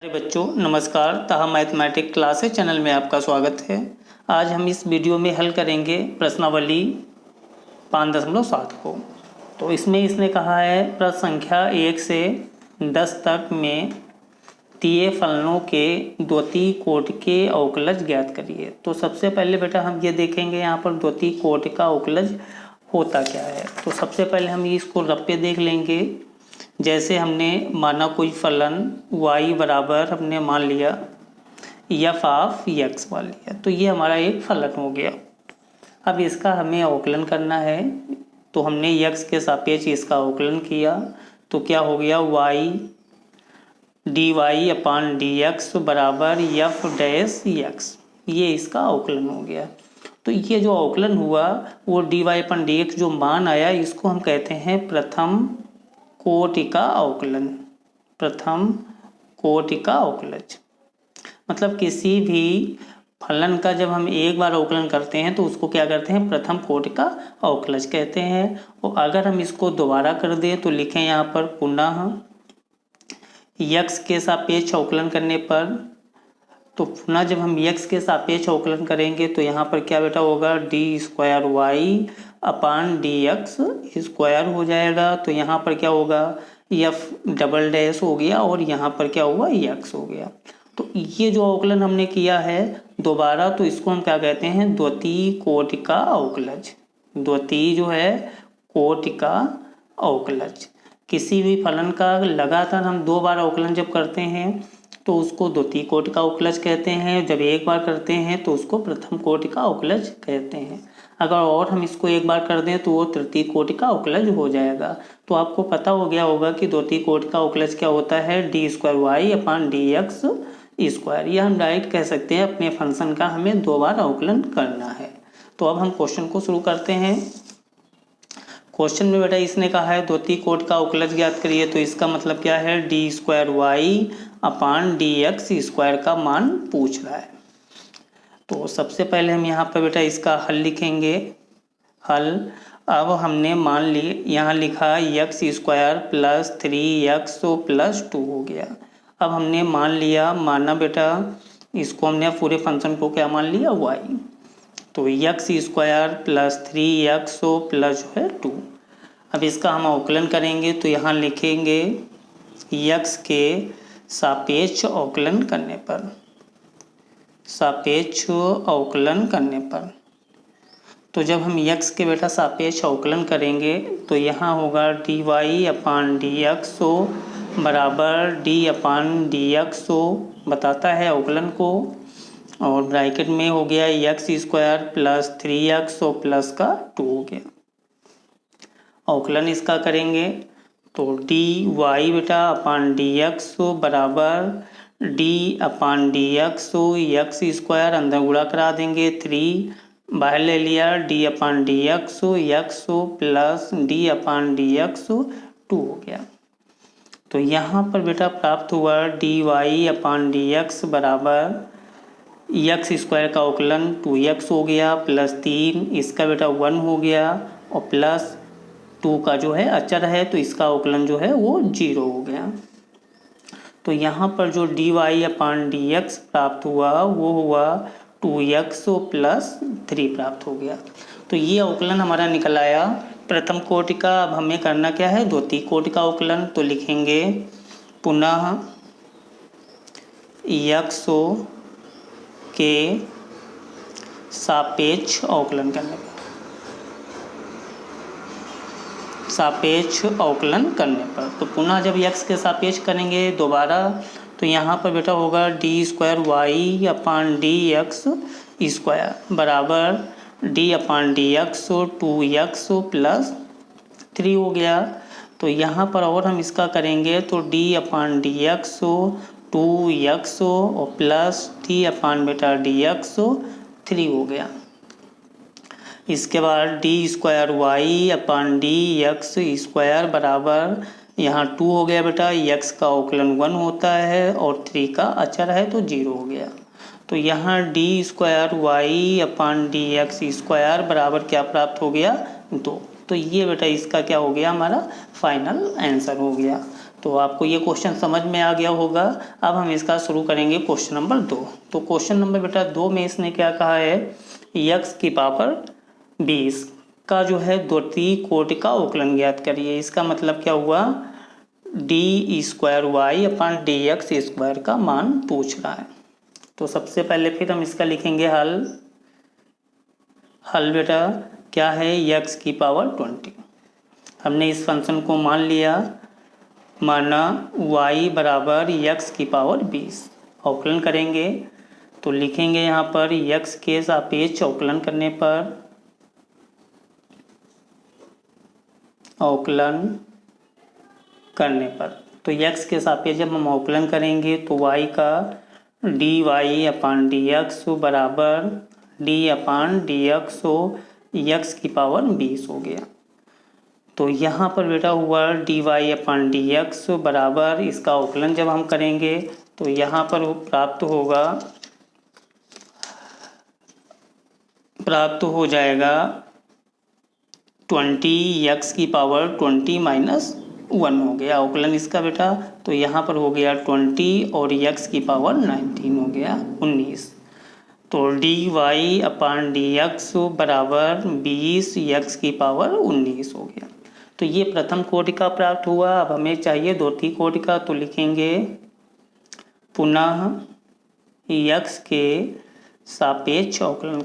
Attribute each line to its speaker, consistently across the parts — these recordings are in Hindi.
Speaker 1: अरे बच्चों नमस्कार। ताहा मैथमेटिक क्लासेस चैनल में आपका स्वागत है। आज हम इस वीडियो में हल करेंगे प्रश्नावली 5.7 को। तो इसमें इसने कहा है प्रश्न संख्या 1 से 10 तक में दिए फलनों के द्वितीय कोटि के अवकलज ज्ञात करिए। तो सबसे पहले बेटा हम ये देखेंगे यहाँ पर द्वितीय कोटि का अवकलज होता क्या है। तो सबसे पहले हम इसको रप्पे देख लेंगे। जैसे हमने माना कोई फलन y बराबर हमने मान लिया f ऑफ x मान लिया, तो ये हमारा एक फलन हो गया। अब इसका हमें अवकलन करना है, तो हमने x के सापेक्ष इसका अवकलन किया तो क्या हो गया y dy अपान dx बराबर f डैश x, ये इसका अवकलन हो गया। तो ये जो अवकलन हुआ वो dy अपान dx जो मान आया इसको हम कहते हैं प्रथम कोटि का अवकलन। प्रथम कोटि का अवकलज मतलब किसी भी फलन का जब हम एक बार अवकलन करते हैं तो उसको क्या करते हैं, प्रथम कोटि का अवकलज कहते हैं। और अगर हम इसको दोबारा कर दें तो लिखें यहाँ पर पुनः x के सापेक्ष अवकलन करने पर, तो पुनः जब हम x के सापेक्ष अवकलन करेंगे तो यहाँ पर क्या बेटा होगा D square Y upon D x square हो जाएगा। तो यहाँ पर क्या होगा f डबल डैश हो गया और यहाँ पर क्या हुआ x हो गया। तो ये जो अवकलन हमने किया है दोबारा, तो इसको हम क्या कहते हैं द्वितीय कोटि का अवकलज। द्वितीय जो है कोटि का अवकलज। किसी भी फलन का लगातार हम दो बार अवकलन जब करते हैं तो उसको द्वितीय कोटि का अवकलज कहते हैं। जब एक बार करते हैं तो उसको प्रथम कोटि का अवकलज कहते हैं। अगर और हम इसको एक बार कर दें तो वो तृतीय कोटि का अवकलज हो जाएगा। तो आपको पता हो गया होगा कि द्वितीय कोटि का अवकलज क्या होता है, D square Y upon D x square. यह हम डायरेक्ट कह सकते हैं अपने फंक्शन का हमें दो बार अवकलन करना है। तो अब हम क्वेश्चन को शुरू करते हैं। क्वेश्चन में बेटा इसने कहा है द्वितीय कोटि का अवकलज ज्ञात करिए, तो इसका मतलब क्या है D square Y upon D x square का मान पूछ रहा है। तो सबसे पहले हम यहाँ पर बेटा इसका हल लिखेंगे। हल अब हमने मान ली यहाँ लिखा x square plus 3x plus 2 हो गया। अब हमने मान लिया, माना बेटा इसको हमने पूरे फंक्शन को क्या मान लिया y, तो x square plus 3x plus जो है 2। अब इसका हम अवकलन करेंगे तो यहाँ लिखेंगे x के सापेक्ष अवकलन करने पर, सापेक्ष अवकलन करने पर। तो जब हम x के बेटा सापेक्ष अवकलन करेंगे तो यहाँ होगा D y upon D x बराबर डी अपान डी एक्स बताता है अवकलन को, और ब्रैकेट में हो गया x square plus 3x plus का 2 हो गया। अवकलन इसका करेंगे तो डी वाई बेटा अपान डी एक्स बराबर D upon D x square अंदर गुणा करा देंगे, 3 बाहर ले लिया, D upon D x plus D upon D x 2 हो गया। तो यहाँ पर बेटा प्राप्त हुआ D y upon D x बराबर एक्स स्क्वायर का अवकलन 2x हो गया प्लस 3 इसका बेटा 1 हो गया और प्लस 2 का जो है अचर है तो इसका अवकलन जो है वो 0 हो गया। तो यहाँ पर जो D y upon D x प्राप्त हुआ वो हुआ 2x प्लस 3 प्राप्त हो गया। तो ये अवकलन हमारा निकल आया प्रथम कोटि का। अब हमें करना क्या है द्वितीय कोटि का अवकलन, तो लिखेंगे पुनः x के सापेक्ष अवकलन करने पर, सापेक्ष अवकलन करने पर। तो पुनः जब x के सापेक्ष करेंगे दोबारा तो यहाँ पर बेटा होगा D square Y upon D x square बराबर D upon D x 2x plus 3 हो गया। तो यहाँ पर और हम इसका करेंगे तो D upon D x 2x और प्लस डी अपान बेटा डी एक्स 3 हो गया। इसके बाद D square Y upon D x square बराबर यहाँ 2 हो गया बेटा, x का अवकलन 1 होता है और 3 का अचर है तो 0 हो गया। तो यहाँ D square Y upon D x square बराबर क्या प्राप्त हो गया 2। तो ये बेटा इसका क्या हो गया हमारा फाइनल आंसर हो गया। तो आपको ये क्वेश्चन समझ में आ गया होगा। अब हम इसका शुरू करेंगे क्वेश्चन नंबर 2। तो क्वेश्चन नंबर बेटा 2 में इसने क्या कहा है, x की पावर 20 का जो है द्वितीय कोटि का अवकलन ज्ञात करिए। इसका मतलब क्या हुआ, d²y/dx² का मान पूछ रहा है। तो सबसे पहले फिर हम इसका लिखेंगे हल बेटा क्या है, x की पावर 20। हमने इस फंक्शन को माना y बराबर x की पावर 20। अवकलन करेंगे तो लिखेंगे यहाँ पर x के सापेक्ष अवकलन करने पर तो x के सापेक्ष जब हम अवकलन करेंगे तो y का dy/dx बराबर d/dx x की पावर 20 हो गया। तो यहाँ पर बेटा हुआ dy/dx बराबर, इसका अवकलन जब हम करेंगे तो यहाँ पर प्राप्त हो जाएगा 20x की पावर 20-1 हो गया अवकलन इसका बेटा। तो यहाँ पर हो गया 20 और x की पावर 19 हो गया 19। तो dy/dx बराबर 20 x की पावर 19 हो गया। तो ये प्रथम कोटि का प्राप्त हुआ। अब हमें चाहिए द्वितीय कोटि का, तो लिखेंगे पुनः x के सापेक्ष अवकलन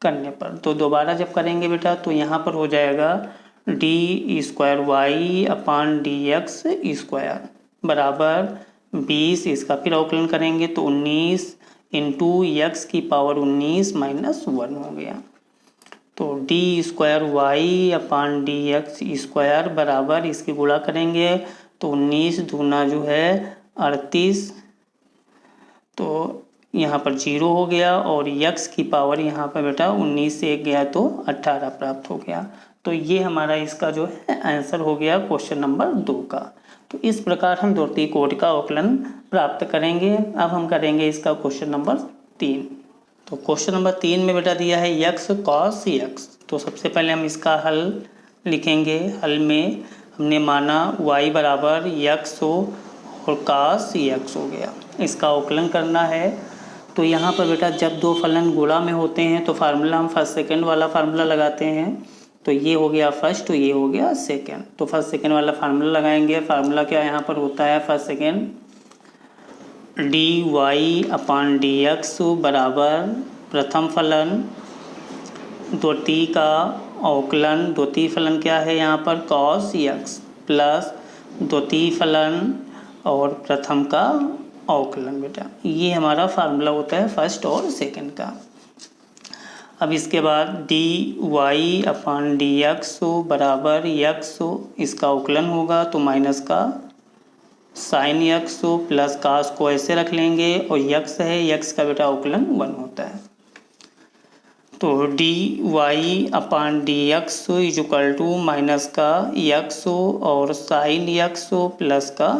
Speaker 1: करने पर तो दोबारा जब करेंगे बेटा तो यहाँ पर हो जाएगा d²y/dx² बराबर 20, इसका फिर अवकलन करेंगे तो 19 इंटू x की पावर 19-1 हो गया। तो d²y/dx² बराबर, इसकी गुणा करेंगे तो 19 दूना जो है 38, तो यहाँ पर 0 हो गया और x की पावर यहाँ पर बेटा 19 से 1 गया तो 18 प्राप्त हो गया। तो ये हमारा इसका जो है आंसर हो गया क्वेश्चन नंबर 2 का। तो इस प्रकार हम द्वितीय कोटि का अवकलन प्राप्त करेंगे। अब हम करेंगे इसका क्वेश्चन नंबर 3। तो क्वेश्चन नंबर 3 में बेटा दिया है x cos x। तो सबसे पहले हम इसका हल लिखेंगे। हल में हमने माना y बराबर x हो और cos x हो गया, इसका अवकलन करना है। तो यहाँ पर बेटा जब दो फलन गुणा में होते हैं तो फार्मूला हम फर्स्ट सेकंड वाला फार्मूला लगाते हैं। तो ये हो गया फर्स्ट, तो ये हो गया सेकंड। तो फर्स्ट सेकंड वाला फार्मूला लगाएंगे। फार्मूला क्या यहाँ पर होता है, फर्स्ट सेकंड dy/dx बराबर प्रथम फलन द्वितीय का अवकलन। द्वितीय फलन क्या है यहाँ पर cos x प्लस द्वितीय फलन और प्रथम का अवकलन। बेटा ये हमारा फार्मूला होता है फर्स्ट और सेकंड का। अब इसके बाद dy/dx बराबर x, इसका अवकलन होगा तो माइनस का साइन x प्लस कास को ऐसे रख लेंगे और x है, x का बेटा अवकलन 1 होता है। तो dy/dx इक्वल टू माइनस का x और साइन x प्लस का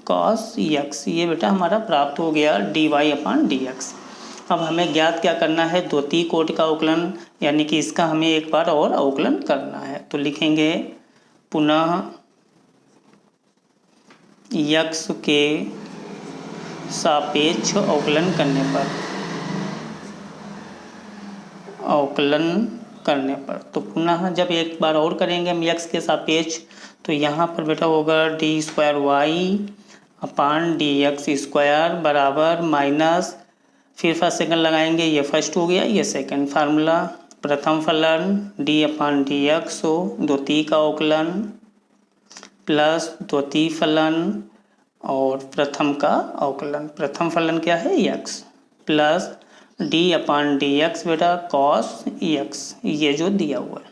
Speaker 1: cos x, ये बेटा हमारा प्राप्त हो गया dy/dx। अब हमें ज्ञात क्या करना है, द्वितीय कोटि का अवकलन, यानी कि इसका हमें एक बार और अवकलन करना है। तो लिखेंगे पुनः x के सापेक्ष अवकलन करने पर तो पुनः जब एक बार और करेंगे हम x के सापेक्ष, तो यहाँ पर बेटा होगा d²y/dx² बराबर माइनस, फिर फर्स्ट सेकंड लगाएंगे, ये फर्स्ट हो गया, ये सेकंड। फार्मूला प्रथम फलन d/dx द्वितीय का अवकलन प्लस द्वितीय फलन और प्रथम का अवकलन। प्रथम फलन क्या है x प्लस d/dx बेटा cos x, ये जो दिया हुआ है।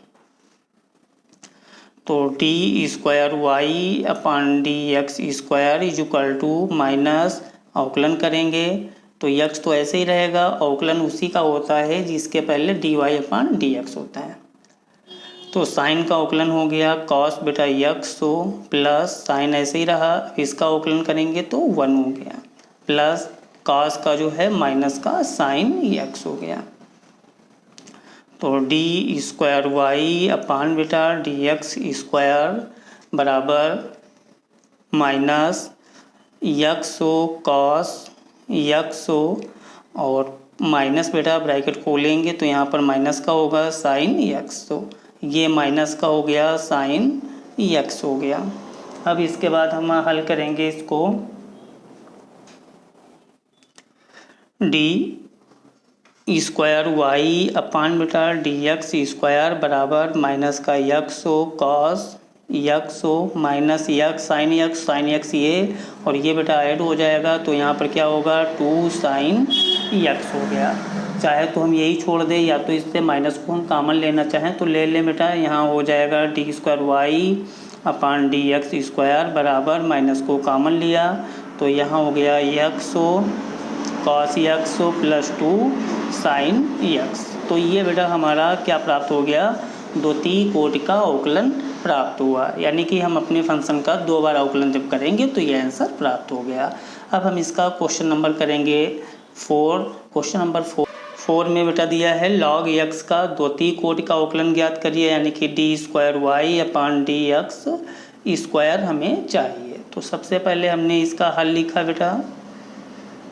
Speaker 1: तो d²y/dx² इक्वल टू माइनस, अवकलन करेंगे तो x तो ऐसे ही रहेगा, अवकलन उसी का होता है जिसके पहले dy/dx होता है। तो साइन का अवकलन हो गया cos बेटा x प्लस साइन ऐसे ही रहा, इसका अवकलन करेंगे तो 1 हो गया, प्लस cos का जो है माइनस का साइन x हो गया। तो डी स्क्वायर वाई अपान बेटा डी एक्स स्क्वायर बराबर माइनस यक्सो कॉस यक्सो और माइनस बेटा ब्रैकेट खोलेंगे तो यहाँ पर माइनस का होगा साइन यक्स, तो ये माइनस का हो गया साइन यक्स हो गया। अब इसके बाद हम हल करेंगे इसको, डी स्क्वायर वाई अपान बेटा डी एक्स स्क्वायर बराबर माइनस का यक्सो कॉस यक्सो माइनस यक्स साइन यक्स ये और ये बेटा ऐड हो जाएगा तो यहाँ पर क्या होगा 2 साइन यक्स हो गया। चाहे तो हम यही छोड़ दें या तो इससे माइनस को हम कॉमन लेना चाहें तो ले लें बेटा। यहाँ हो जाएगा D square Y upon D x square बराबर माइनस को कॉमन लिया तो यहाँ हो गया यक्सो कॉस यक्सो प्लस 2 साइन यक्स। तो ये बेटा हमारा क्या प्राप्त हो गया, द्वितीय कोटि का अवकलन प्राप्त हुआ। यानी कि हम अपने फंक्शन का 2 बार अवकलन जब करेंगे तो ये आंसर प्राप्त हो गया। अब हम इसका क्वेश्चन नंबर करेंगे 4। क्वेश्चन नंबर 4 में बेटा दिया है लॉग एक्स का द्वितीय कोटि का अवकलन ज्ञात करिए, यानी कि D square Y upon D x square हमें चाहिए। तो सबसे पहले हमने इसका हल लिखा बेटा,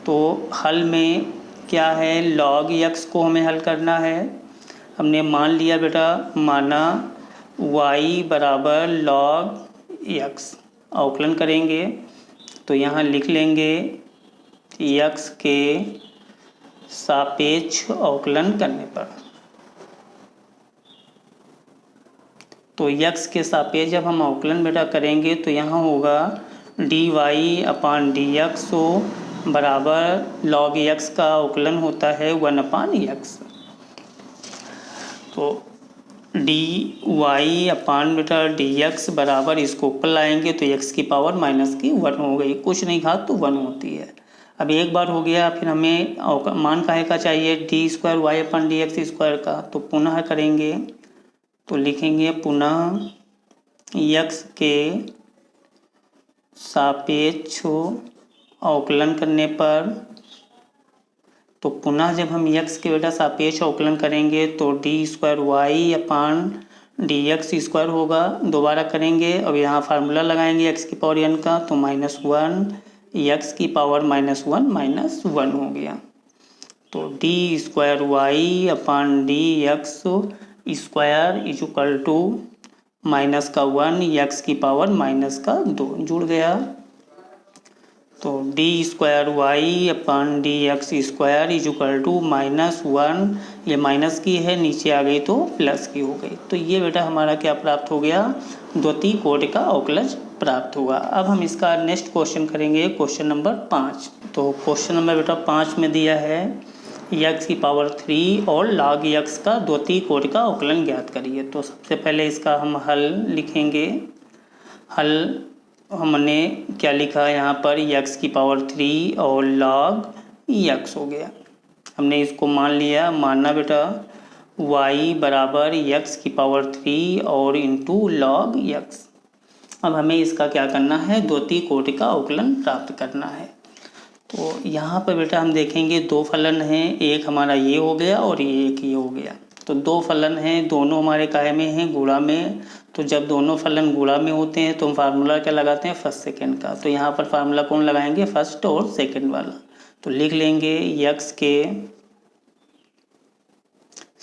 Speaker 1: तो हल में क्या है, लॉग एक्स को हमें हल करना है। हमने मान लिया बेटा, माना y बराबर लॉग एक्स, अवकलन करेंगे तो यहाँ लिख लेंगे x के सापेक्ष अवकलन करने पर। तो x के सापेक्ष जब हम अवकलन बेटा करेंगे तो यहाँ होगा D y upon D x हो बराबर लॉग एक्स का अवकलन होता है 1 अपान एक्स। तो डी वाई अपान बेटा डी एक्स बराबर इसको ऊपर लाएंगे तो एक्स की पावर माइनस की 1 हो गई, कुछ नहीं घात तो 1 होती है। अब एक बार हो गया, फिर हमें मान काहे का चाहिए, D square Y upon D x square का। तो पुनः करेंगे तो लिखेंगे पुनः एक्स के सापेक्ष अवकलन करने पर। तो पुनः जब हम x के बेटा सापेक्ष अवकलन करेंगे तो d square Y upon D x square होगा। दोबारा करेंगे, अब यहाँ फार्मूला लगाएंगे x की पावर n का तो -1 x की पावर -1 हो गया। तो d square Y upon D x square is equal to minus का 1 x की पावर -2 जुड़ गया। तो d square Y upon D x square is equal to -1, ये माइनस की है नीचे आ गई तो प्लस की हो गई। तो ये बेटा हमारा क्या प्राप्त हो गया, द्वितीय कोटि का अवकलन प्राप्त हुआ। अब हम इसका नेक्स्ट क्वेश्चन करेंगे, क्वेश्चन नंबर 5। तो क्वेश्चन नंबर बेटा 5 में दिया है x की पावर 3 और log x का द्वितीय कोटि का अवकलन ज्ञात करिए। तो सबसे पहले इसका हम हल लिखेंगे। हल हमने क्या लिखा यहाँ पर, x की पावर 3 और log x हो गया। हमने इसको मान लिया, मानना बेटा y बराबर x की पावर 3 और इंटू log x। अब हमें इसका क्या करना है, द्वितीय कोटि का अवकलन प्राप्त करना है। तो यहाँ पर बेटा हम देखेंगे 2 फलन हैं, एक हमारा ये हो गया और एक ये हो गया। तो 2 फलन हैं, दोनों हमारे काहे में हैं, गुणा में। तो जब दोनों फलन गुणा में होते हैं तो हम फार्मूला क्या लगाते हैं, फर्स्ट सेकंड का। तो यहाँ पर फार्मूला कौन लगाएंगे, फर्स्ट और सेकंड वाला। तो लिख लेंगे x के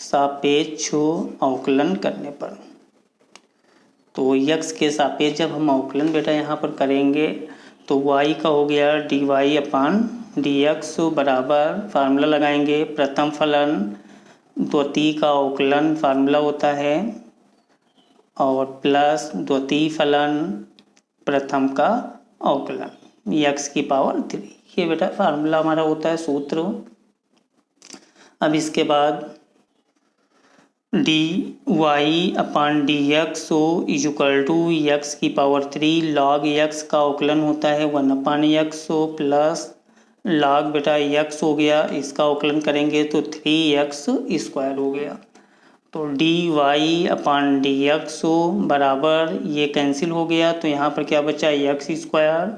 Speaker 1: सापेक्ष अवकलन करने पर। तो x के सापेक्ष जब हम अवकलन बेटा यहाँ पर करेंगे तो y का हो गया D y upon D x बराबर, फार्मूला लगाएंगे प्रथम फलन द्वितीय का अवकलन फार्मूला होता है और प्लस द्वितीय फलन प्रथम का अवकलन x की पावर 3। ये बेटा फार्मूला हमारा होता है, सूत्र। अब इसके बाद d y upon D x is equal to x की पावर 3 लॉग एक्स का अवकलन होता है 1 अपान एक्स प्लस लॉग बेटा एक्स हो गया, इसका अवकलन करेंगे तो 3x स्क्वायर हो गया। तो D y upon D x बराबर, ये कैंसिल हो गया तो यहाँ पर क्या बचा, एक्स स्क्वायर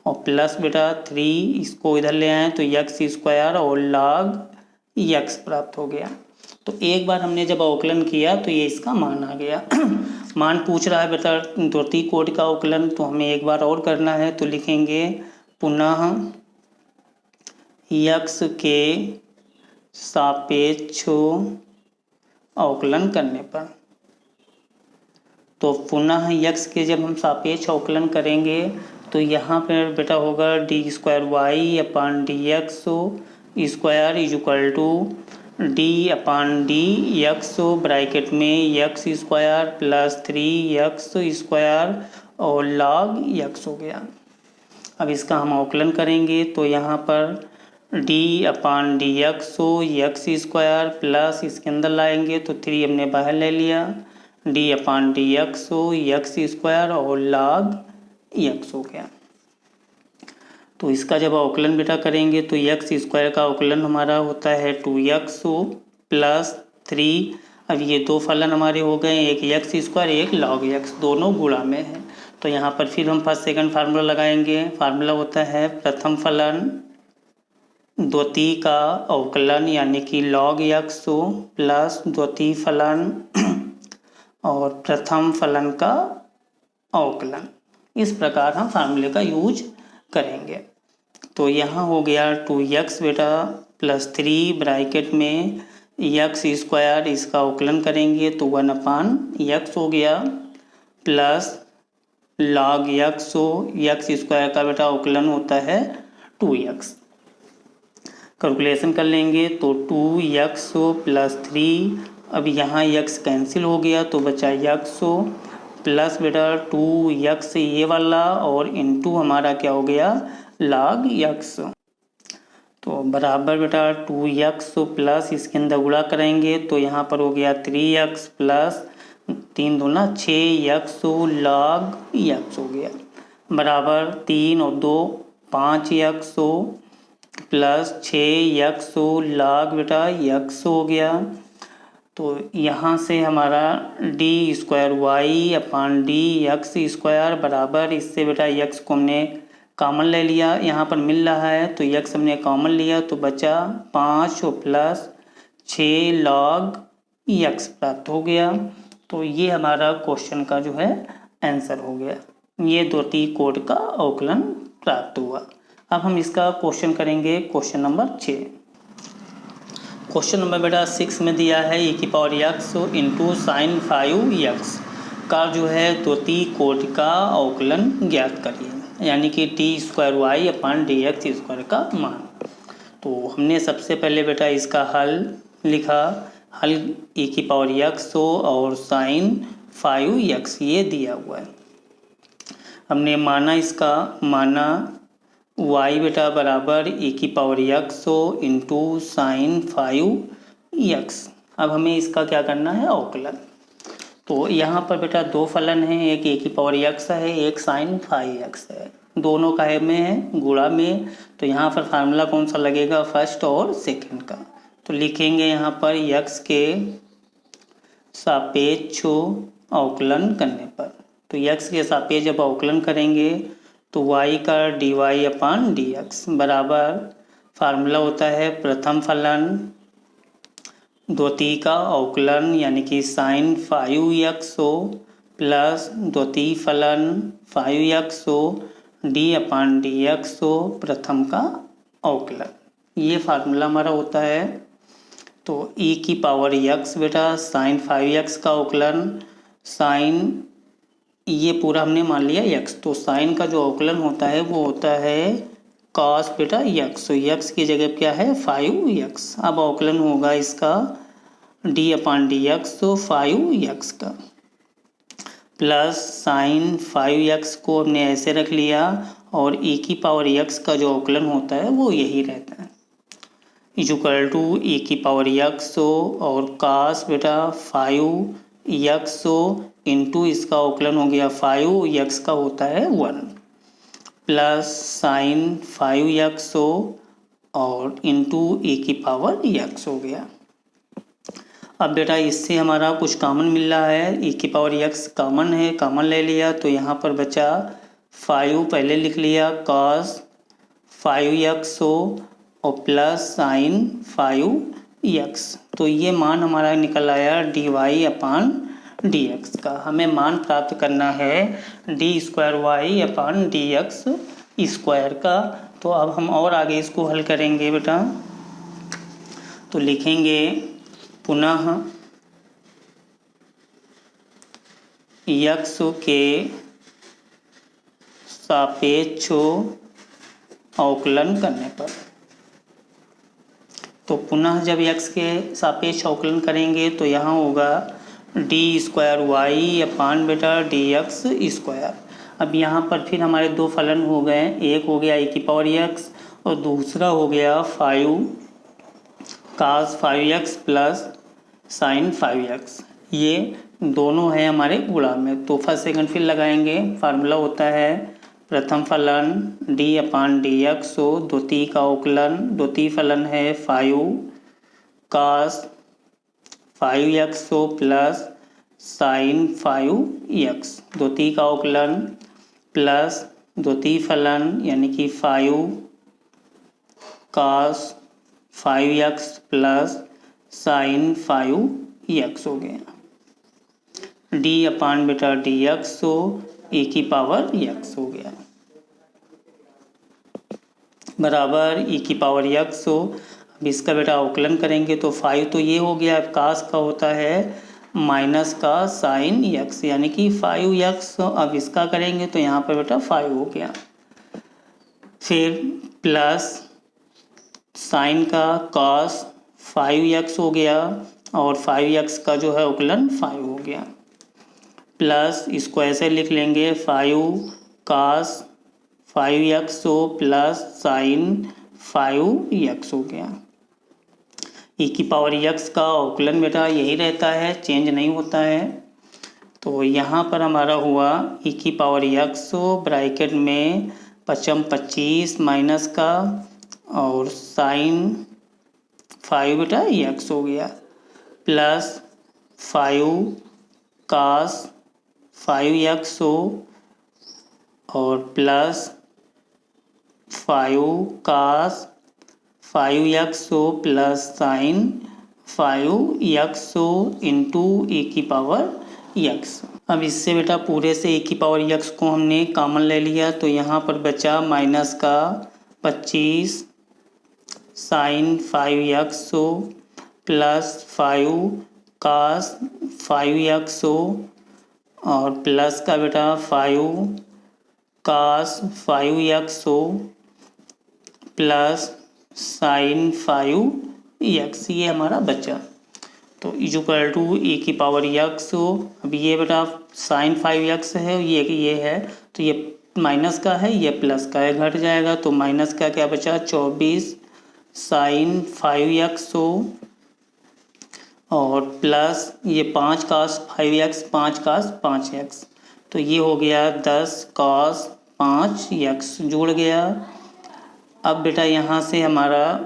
Speaker 1: और प्लस बेटा 3, इसको इधर ले आए तो एक्स स्क्वायर और लॉग एक्स प्राप्त हो गया। तो एक बार हमने जब अवकलन किया तो ये इसका मान आ गया। मान पूछ रहा है बेटा द्वितीय कोटि का अवकलन, तो हमें एक बार और करना है, तो लिखेंगे पुनः यक्स के सापेक्ष अवकलन करने पर। तो पुनः यक्स के जब हम सापेक्ष अवकलन करेंगे तो यहाँ पर बेटा होगा D square Y upon D x square is equal to D upon D X bracket में X square plus 3x square और log x हो गया। अब इसका हम अवकलन करेंगे तो यहाँ पर d upon D X X square plus इसके अंदर लाएंगे तो 3 हमने बाहर ले लिया, d upon D X X square और log x हो गया। तो इसका जब अवकलन बेटा करेंगे तो एक्स स्क्वायर का अवकलन हमारा होता है 2x प्लस 3। अब ये दो फलन हमारे हो गए, एक एक्स स्क्वायर एक log x, दोनों गुणा में है। तो यहाँ पर फिर हम फर्स्ट सेकंड फार्मूला लगाएंगे। फार्मूला होता है प्रथम फलन द्वितीय का अवकलन यानी कि log x प्लस द्वितीय फलन और प्रथम फलन का अवकलन। इस प्रकार हम फार्मूले का यूज करेंगे। तो यहाँ हो गया 2x बेटा प्लस 3 ब्रैकेट में एक्स स्क्वायर, इसका अवकलन करेंगे तो 1 अपान एक्स हो गया plus log x x square का बेटा अवकलन होता है 2x। कैलकुलेशन कर लेंगे तो 2x प्लस 3, अब यहाँ x कैंसिल हो गया तो बचा x प्लस बेटा 2x ये वाला और इनटू हमारा क्या हो गया log x। तो बराबर बेटा 2x प्लस इसके अंदर गुणा करेंगे तो यहाँ पर हो गया 3x प्लस 3 दूना 6x log x हो गया बराबर 3 और 2 5x प्लस 6x log बेटा x हो गया। तो यहाँ से हमारा D square Y upon D x square बराबर, इससे बेटा x को हमने कॉमन ले लिया, यहाँ पर मिल रहा है तो x हमने कॉमन लिया तो बचा 5 प्लस 6 log x प्राप्त हो गया। तो ये हमारा क्वेश्चन का जो है आंसर हो गया। ये द्वितीय कोटि का अवकलन प्राप्त हुआ। अब हम इसका क्वेश्चन करेंगे क्वेश्चन नंबर 6। क्वेश्चन नंबर बेटा 6 में दिया है e की power x into sine 5x का जो है द्वितीय कोटि का अवकलन ज्ञात करिए, यानी कि T square Y upon D x square का मान। तो हमने सबसे पहले बेटा इसका हल लिखा, हल e की पावर x और साइन 5x ये दिया हुआ है। हमने माना इसका माना y बेटा बराबर e की power x into sine 5x। अब हमें इसका क्या करना है अवकलन। तो यहाँ पर बेटा दो फलन हैं, एक e की पावर x है एक साइन 5x है, दोनों का में है गुणा में। तो यहाँ पर फार्मूला कौन सा लगेगा फर्स्ट और सेकंड का। तो लिखेंगे यहाँ पर x के सापेक्ष अवकलन करने पर, तो x के सापेक्ष जब अवकलन करेंगे तो y का D y upon D x बराबर फार्मूला होता है प्रथम फलन द्वितीय का अवकलन यानी कि साइन 5x प्लस द्वितीय फलन 5x D upon D x प्रथम का अवकलन, ये फार्मूला हमारा होता है। तो e की पावर x बेटा साइन 5x का अवकलन, साइन ये पूरा हमने मान लिया x, तो साइन का जो अवकलन होता है वो होता है कॉस बेटा x, तो x की जगह क्या है 5x। अब अवकलन होगा इसका d upon D x 5x का प्लस साइन 5x को हमने ऐसे रख लिया और e की पावर x का जो अवकलन होता है वो यही रहता है इक्वल टू e की पावर x और cos बेटा 5x इंटू इसका अवकलन हो गया 5x का होता है 1 प्लस साइन 5x और इंटू e की पावर x हो गया। अब बेटा इससे हमारा कुछ कॉमन मिल रहा है, e की पावर x कॉमन है, कॉमन ले लिया तो यहाँ पर बचा 5 पहले लिख लिया cos 5x और प्लस साइन एक्स। तो ये मान हमारा निकल आया dy अपान डी एक्स का। हमें मान प्राप्त करना है D square Y upon D x square का। तो अब हम और आगे इसको हल करेंगे बेटा। तो लिखेंगे पुनः एक्स के सापेक्ष अवकलन करने पर। तो पुनः जब x के सापेक्ष अवकलन करेंगे तो यहाँ होगा डी स्क्वायर वाई अपान बेटा डी एक्स स्क्वायर। अब यहाँ पर फिर हमारे दो फलन हो गए, एक हो गया e की पावर x और दूसरा हो गया 5 cos 5x plus sign 5x। ये दोनों हैं हमारे गुणा में। तो फर्स्ट सेकंड फिर लगाएंगे। फार्मूला होता है प्रथम फलन d अपान डी एक्स हो, द्वितीय का अवकलन, द्वितीय फलन है 5 cos 5x हो प्लस साइन 5x, द्वितीय का अवकलन प्लस द्वितीय फलन यानी कि 5 cos 5x plus sign 5x हो गया। d अपान बेटा डी एक्स हो e की पावर x हो गया बराबर e की पावर x हो। अब इसका बेटा अवकलन करेंगे तो 5 तो ये हो गया, कास का होता है माइनस का साइन x यानी कि 5x। अब इसका करेंगे तो यहाँ पर बेटा 5 हो गया, फिर प्लस साइन का cos 5x हो गया और 5x का जो है अवकलन 5 हो गया, प्लस इसको ऐसे लिख लेंगे 5 cos 5x हो प्लस साइन 5x हो गया। e की पावर x का अवकलन बेटा यही रहता है, चेंज नहीं होता है। तो यहाँ पर हमारा हुआ e की पावर x हो ब्रैकेट में 25 माइनस का और साइन 5 बेटा x हो गया प्लस 5 cos 5x हो और प्लस 5 cos 5x हो प्लस साइन 5x हो इंटू e की पावर x। अब इससे बेटा पूरे से e की पावर x को हमने कॉमन ले लिया तो यहाँ पर बचा माइनस का 25 साइन 5x हो प्लस 5 cos 5x हो और प्लस का बेटा 5 cos 5x हो प्लस साइन 5x, ये हमारा बचा। तो इक्वल टू e की पावर x हो। अब ये बेटा साइन 5x है, ये है तो ये माइनस का है, ये प्लस का है, घट जाएगा तो माइनस का क्या बचा 24 साइन 5x हो और प्लस ये 5 cos 5x 5 cos 5x, तो ये हो गया 10 cos 5x जुड़ गया। अब बेटा यहाँ से हमारा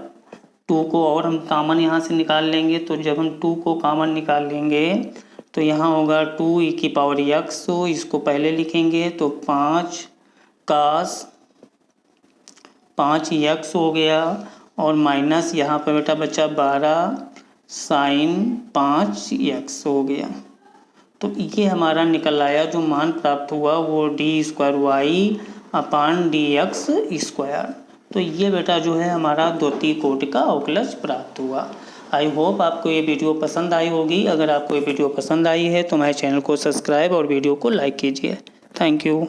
Speaker 1: 2 को और हम कॉमन यहाँ से निकाल लेंगे। तो जब हम 2 को कॉमन निकाल लेंगे तो यहाँ होगा 2 e की पावर x हो, इसको पहले लिखेंगे तो 5 cos 5x हो गया और माइनस यहाँ पर बेटा बचा 12 साइन 5x हो गया। तो ये हमारा निकल आया, जो मान प्राप्त हुआ वो D square Y upon D x square. तो ये बेटा जो है हमारा द्वितीय कोटि का अवकलज प्राप्त हुआ। आई होप आपको ये वीडियो पसंद आई होगी। अगर आपको ये वीडियो पसंद आई है तो मेरे चैनल को सब्सक्राइब और वीडियो को लाइक कीजिए। Thank you.